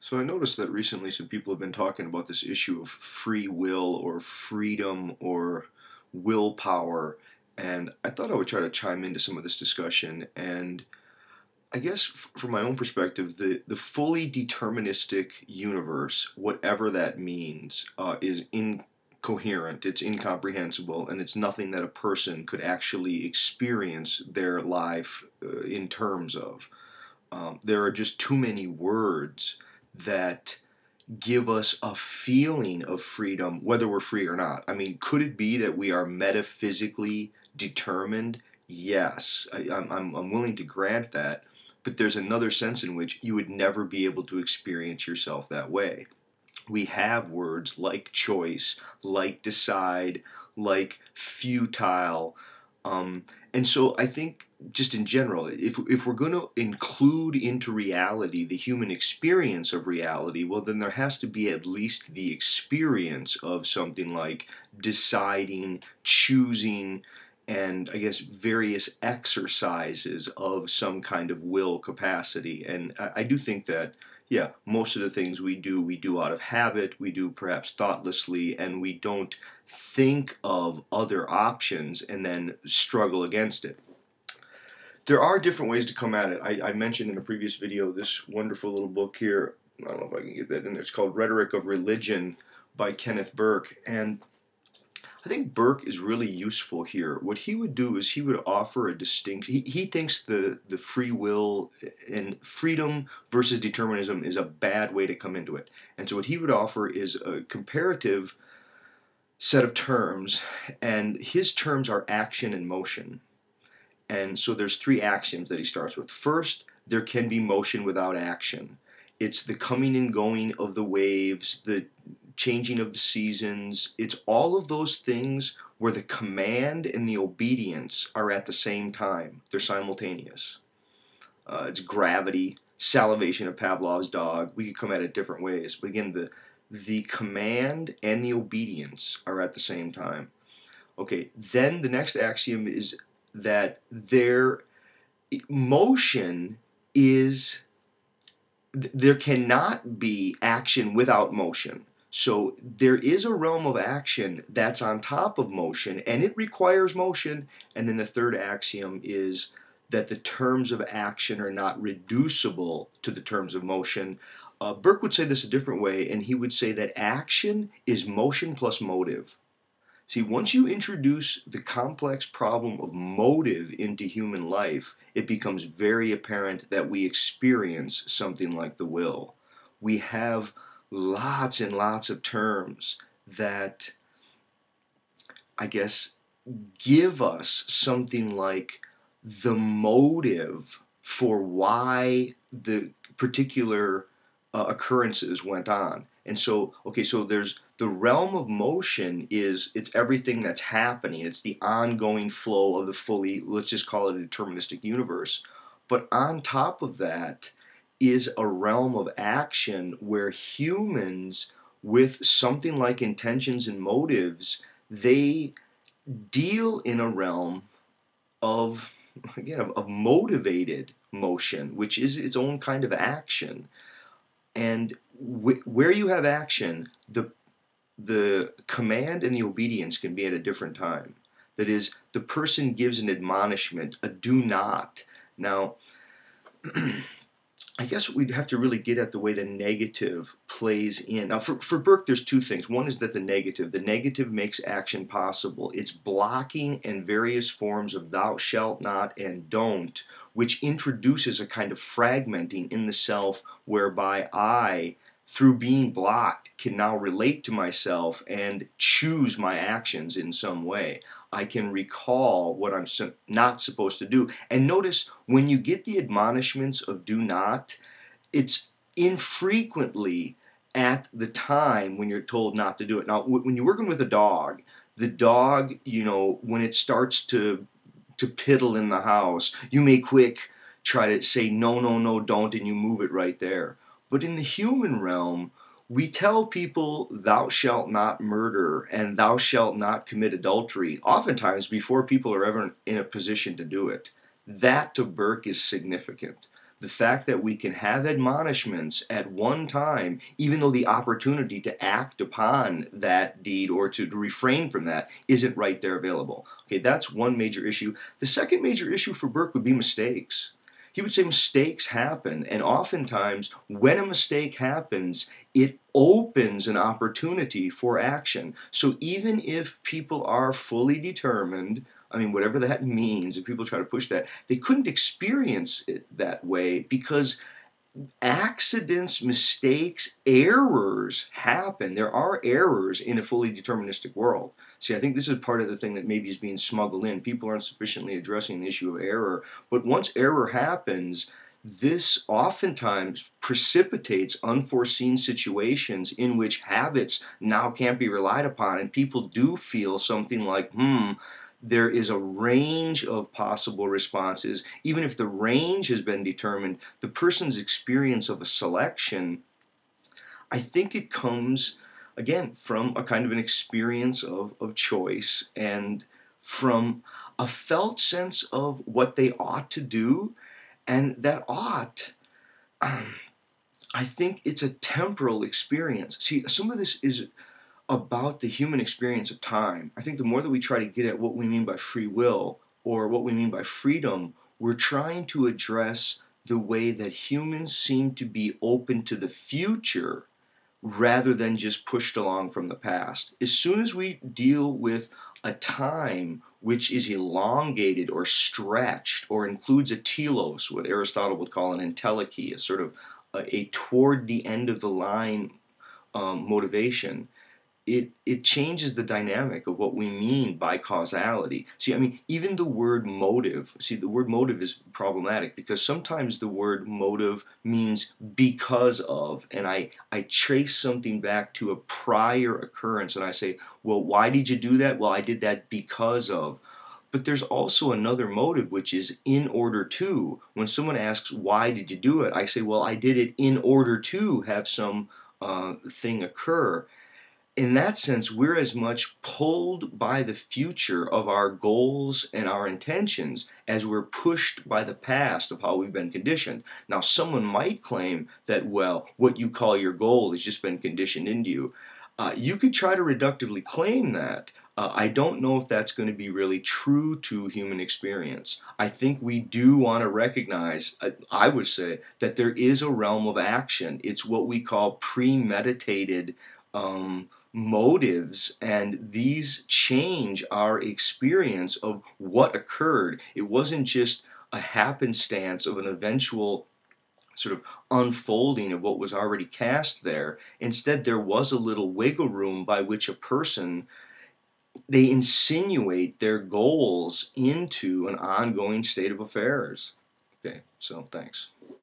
So I noticed that recently some people have been talking about this issue of free will or freedom or willpower, and I thought I would try to chime into some of this discussion. And I guess from my own perspective, the fully deterministic universe, whatever that means, is incoherent, it's incomprehensible, and it's nothing that a person could actually experience their life in terms of. There are just too many words that give us a feeling of freedom, whether we're free or not. I mean, could it be that we are metaphysically determined? Yes, I'm willing to grant that, but there's another sense in which you would never be able to experience yourself that way. We have words like choice, like decide, like futile. And so I think just in general, if we're going to include into reality the human experience of reality, well, then there has to be at least the experience of something like deciding, choosing, and I guess various exercises of some kind of will capacity. And I do think that, yeah, most of the things we do out of habit, we do perhaps thoughtlessly, and we don't think of other options and then struggle against it. There are different ways to come at it. I mentioned in a previous video this wonderful little book here. I don't know if I can get that in there. It's called Rhetoric of Religion by Kenneth Burke. And I think Burke is really useful here. What he would do is he would offer a distinction. He thinks the free will and freedom versus determinism is a bad way to come into it. And so what he would offer is a comparative set of terms, and his terms are action and motion. And so there's three axioms that he starts with. First, there can be motion without action. It's the coming and going of the waves, the changing of the seasons. It's all of those things where the command and the obedience are at the same time. They're simultaneous. It's gravity, salivation of Pavlov's dog. We could come at it different ways. But again, the command and the obedience are at the same time. Okay, then the next axiom is that their motion is, there cannot be action without motion. So there is a realm of action that's on top of motion, and it requires motion. And then the third axiom is that the terms of action are not reducible to the terms of motion. Burke would say this a different way, and he would say that action is motion plus motive. See, once you introduce the complex problem of motive into human life, it becomes very apparent that we experience something like the will. We have lots and lots of terms that, I guess, give us something like the motive for why the particular occurrences went on. And so, okay, so there's the realm of motion it's everything that's happening. It's the ongoing flow of the fully, let's just call it a deterministic universe. But on top of that is a realm of action where humans, with something like intentions and motives, they deal in a realm of, again, of motivated motion, which is its own kind of action. And where you have action, the command and the obedience can be at a different time. That is, the person gives an admonishment, a do not. Now, I guess we'd have to really get at the way the negative plays in. Now, for Burke, there's two things. One is that the negative makes action possible. It's blocking and various forms of thou shalt not and don't, which introduces a kind of fragmenting in the self whereby I, through being blocked, can now relate to myself and choose my actions in some way. I can recall what I'm not supposed to do. And notice, when you get the admonishments of do not, it's infrequently at the time when you're told not to do it. Now, when you're working with a dog, the dog, you know, when it starts to piddle in the house, you may quick try to say no, no, no, don't, and you move it right there. But in the human realm, we tell people thou shalt not murder and thou shalt not commit adultery, oftentimes before people are ever in a position to do it. That to Burke is significant. The fact that we can have admonishments at one time, even though the opportunity to act upon that deed or to refrain from that isn't right there available. Okay, that's one major issue. The second major issue for Burke would be mistakes. He would say mistakes happen, and oftentimes when a mistake happens, it opens an opportunity for action. So even if people are fully determined, I mean, whatever that means, if people try to push that, they couldn't experience it that way because accidents, mistakes, errors happen. There are errors in a fully deterministic world. See, I think this is part of the thing that maybe is being smuggled in. People aren't sufficiently addressing the issue of error. But once error happens, this oftentimes precipitates unforeseen situations in which habits now can't be relied upon, and people do feel something like, there is a range of possible responses. Even if the range has been determined, the person's experience of a selection, I think it comes, again, from a kind of an experience of choice and from a felt sense of what they ought to do. And that ought, I think it's a temporal experience. See, some of this is about the human experience of time. I think the more that we try to get at what we mean by free will or what we mean by freedom, we're trying to address the way that humans seem to be open to the future rather than just pushed along from the past. As soon as we deal with a time which is elongated or stretched or includes a telos, what Aristotle would call an entelechy, a sort of a toward the end of the line motivation, it changes the dynamic of what we mean by causality. See, I mean, even the word motive, see, the word motive is problematic because sometimes the word motive means because of, and I trace something back to a prior occurrence and I say, well, why did you do that? Well, I did that because of. But there's also another motive, which is in order to. When someone asks, why did you do it? I say, well, I did it in order to have some thing occur. In that sense, we're as much pulled by the future of our goals and our intentions as we're pushed by the past of how we've been conditioned. Now, someone might claim that, well, what you call your goal has just been conditioned into you. You could try to reductively claim that. I don't know if that's going to be really true to human experience. I think we do want to recognize, I would say, that there is a realm of action. It's what we call premeditated motives, and these change our experience of what occurred. It wasn't just a happenstance of an eventual sort of unfolding of what was already cast there. Instead, there was a little wiggle room by which a person, they insinuate their goals into an ongoing state of affairs. Okay, so thanks.